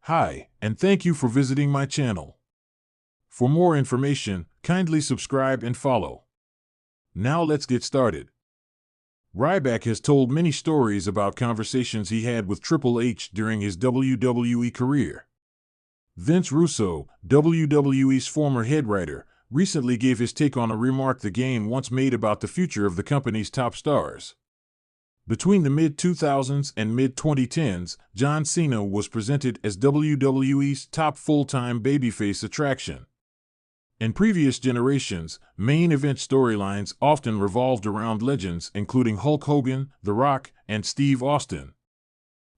Hi, and thank you for visiting my channel. For more information, kindly subscribe and follow. Now let's get started. Ryback has told many stories about conversations he had with Triple H during his WWE career. Vince Russo, WWE's former head writer, recently gave his take on a remark the game once made about the future of the company's top stars. Between the mid-2000s and mid-2010s, John Cena was presented as WWE's top full-time babyface attraction. In previous generations, main event storylines often revolved around legends including Hulk Hogan, The Rock, and Steve Austin.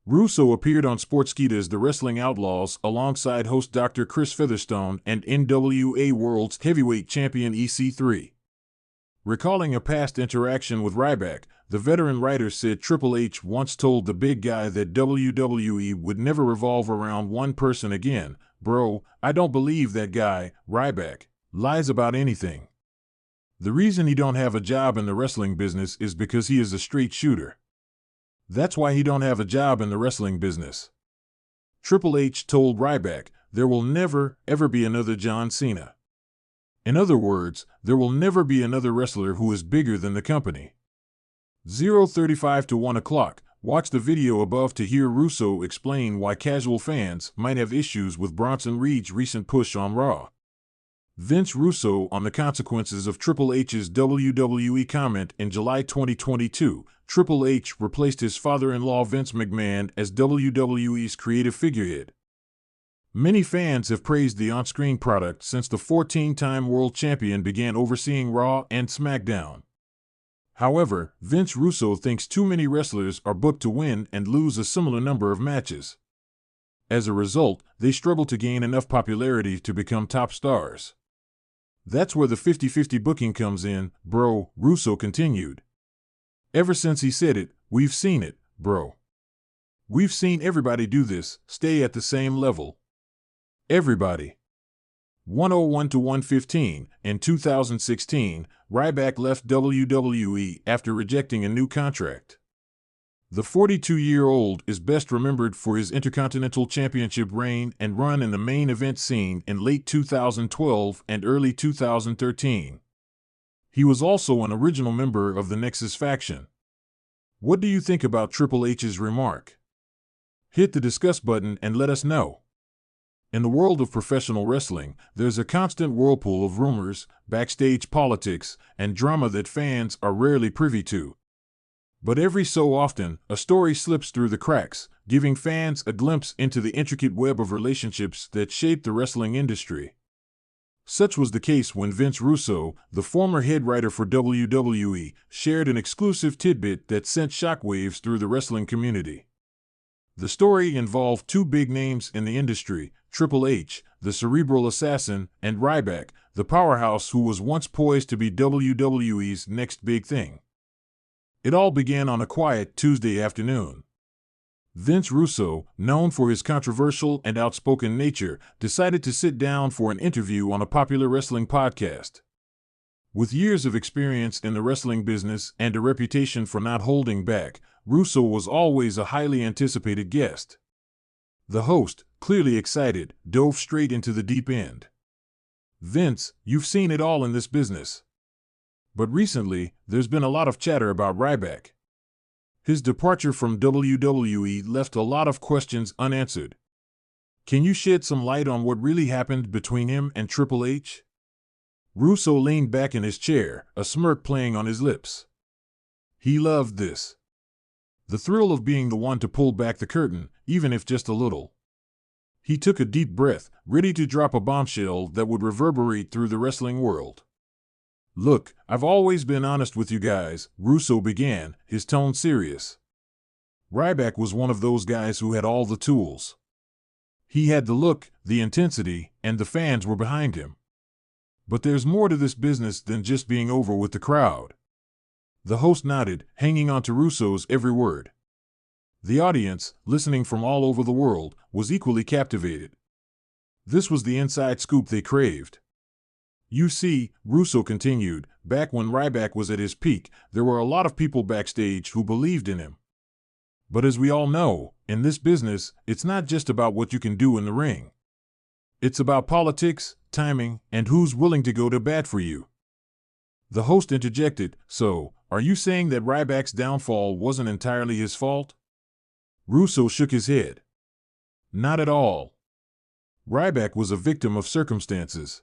Russo appeared on Sportskeeda as the Wrestling Outlaws alongside host Dr. Chris Featherstone and NWA World's Heavyweight Champion EC3. Recalling a past interaction with Ryback, the veteran writer said Triple H once told the big guy that WWE would never revolve around one person again. Bro, I don't believe that guy, Ryback, lies about anything. The reason he don't have a job in the wrestling business is because he is a straight shooter. That's why he don't have a job in the wrestling business. Triple H told Ryback, there will never, ever be another John Cena. In other words, there will never be another wrestler who is bigger than the company. 0:35 to 1 o'clock, watch the video above to hear Russo explain why casual fans might have issues with Bronson Reed's recent push on Raw. Vince Russo on the consequences of Triple H's WWE comment in July 2022, Triple H replaced his father-in-law Vince McMahon as WWE's creative figurehead. Many fans have praised the on-screen product since the 14-time world champion began overseeing Raw and SmackDown. However, Vince Russo thinks too many wrestlers are booked to win and lose a similar number of matches. As a result, they struggle to gain enough popularity to become top stars. That's where the 50-50 booking comes in, bro, Russo continued. Ever since he said it, we've seen it, bro. We've seen everybody do this, stay at the same level. Everybody. 101 to 115, in 2016, Ryback left WWE after rejecting a new contract. The 42-year-old is best remembered for his Intercontinental Championship reign and run in the main event scene in late 2012 and early 2013. He was also an original member of the Nexus faction. What do you think about Triple H's remark? Hit the discuss button and let us know. In the world of professional wrestling, there's a constant whirlpool of rumors, backstage politics, and drama that fans are rarely privy to. But every so often, a story slips through the cracks, giving fans a glimpse into the intricate web of relationships that shape the wrestling industry. Such was the case when Vince Russo, the former head writer for WWE, shared an exclusive tidbit that sent shockwaves through the wrestling community. The story involved two big names in the industry, Triple H, the cerebral assassin, and Ryback, the powerhouse who was once poised to be WWE's next big thing. It all began on a quiet Tuesday afternoon. Vince Russo, known for his controversial and outspoken nature, decided to sit down for an interview on a popular wrestling podcast. With years of experience in the wrestling business and a reputation for not holding back, Russo was always a highly anticipated guest. The host, clearly excited, dove straight into the deep end. Vince, you've seen it all in this business. But recently, there's been a lot of chatter about Ryback. His departure from WWE left a lot of questions unanswered. Can you shed some light on what really happened between him and Triple H? Russo leaned back in his chair, a smirk playing on his lips. He loved this. The thrill of being the one to pull back the curtain, even if just a little. He took a deep breath, ready to drop a bombshell that would reverberate through the wrestling world. Look, I've always been honest with you guys, Russo began, his tone serious. Ryback was one of those guys who had all the tools. He had the look, the intensity, and the fans were behind him. But there's more to this business than just being over with the crowd. The host nodded, hanging on to Russo's every word. The audience, listening from all over the world, was equally captivated. This was the inside scoop they craved. You see, Russo continued, back when Ryback was at his peak, there were a lot of people backstage who believed in him. But as we all know, in this business, it's not just about what you can do in the ring. It's about politics, timing, and who's willing to go to bat for you. The host interjected, "So, are you saying that Ryback's downfall wasn't entirely his fault?" Russo shook his head. "Not at all. Ryback was a victim of circumstances.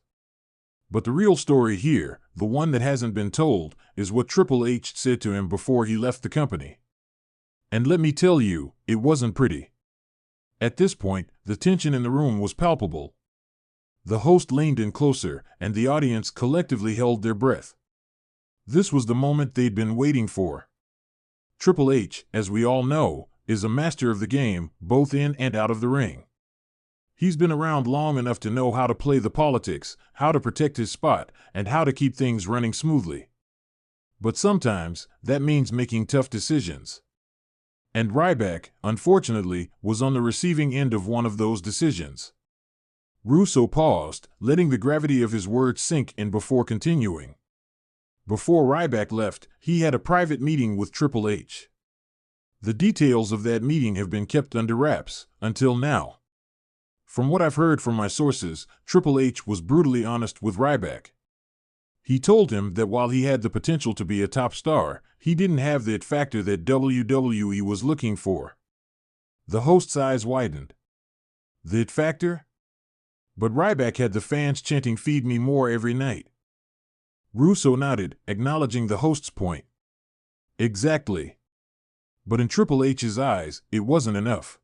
But the real story here, the one that hasn't been told, is what Triple H said to him before he left the company. And let me tell you, it wasn't pretty." At this point, the tension in the room was palpable. The host leaned in closer, and the audience collectively held their breath. This was the moment they'd been waiting for. Triple H, as we all know, is a master of the game, both in and out of the ring. He's been around long enough to know how to play the politics, how to protect his spot, and how to keep things running smoothly. But sometimes, that means making tough decisions. And Ryback, unfortunately, was on the receiving end of one of those decisions. Russo paused, letting the gravity of his words sink in before continuing. Before Ryback left, he had a private meeting with Triple H. The details of that meeting have been kept under wraps, until now. From what I've heard from my sources, Triple H was brutally honest with Ryback. He told him that while he had the potential to be a top star, he didn't have the it factor that WWE was looking for. The host's eyes widened. The it factor? But Ryback had the fans chanting "Feed me more" every night. Russo nodded, acknowledging the host's point. Exactly. But in Triple H's eyes, it wasn't enough.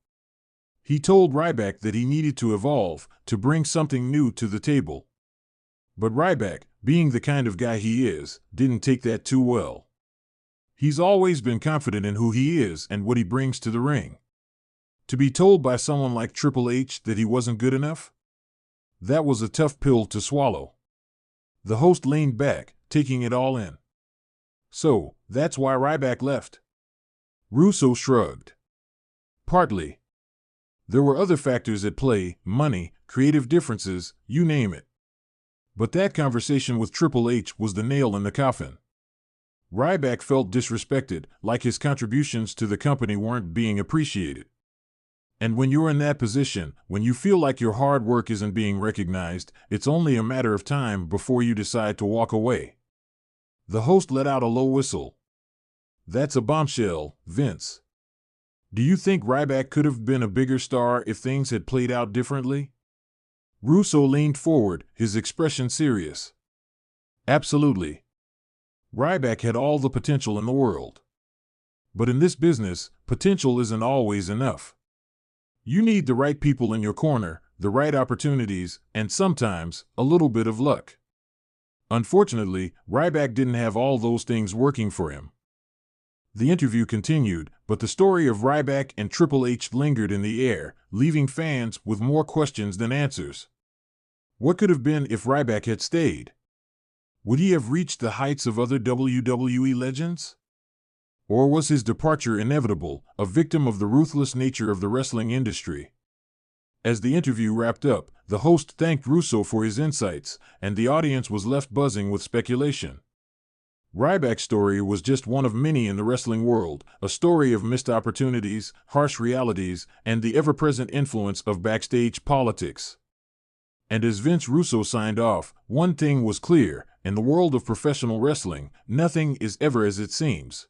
He told Ryback that he needed to evolve, to bring something new to the table. But Ryback, being the kind of guy he is, didn't take that too well. He's always been confident in who he is and what he brings to the ring. To be told by someone like Triple H that he wasn't good enough? That was a tough pill to swallow. The host leaned back, taking it all in. "So, that's why Ryback left?" Russo shrugged. "Partly. There were other factors at play, money, creative differences, you name it. But that conversation with Triple H was the nail in the coffin. Ryback felt disrespected, like his contributions to the company weren't being appreciated. And when you're in that position, when you feel like your hard work isn't being recognized, it's only a matter of time before you decide to walk away." The host let out a low whistle. "That's a bombshell, Vince. Do you think Ryback could have been a bigger star if things had played out differently?" Russo leaned forward, his expression serious. "Absolutely. Ryback had all the potential in the world. But in this business, potential isn't always enough. You need the right people in your corner, the right opportunities, and sometimes, a little bit of luck. Unfortunately, Ryback didn't have all those things working for him." The interview continued, but the story of Ryback and Triple H lingered in the air, leaving fans with more questions than answers. What could have been if Ryback had stayed? Would he have reached the heights of other WWE legends? Or was his departure inevitable, a victim of the ruthless nature of the wrestling industry? As the interview wrapped up, the host thanked Russo for his insights, and the audience was left buzzing with speculation. Ryback's story was just one of many in the wrestling world, a story of missed opportunities, harsh realities, and the ever-present influence of backstage politics. And as Vince Russo signed off, one thing was clear: in the world of professional wrestling, nothing is ever as it seems.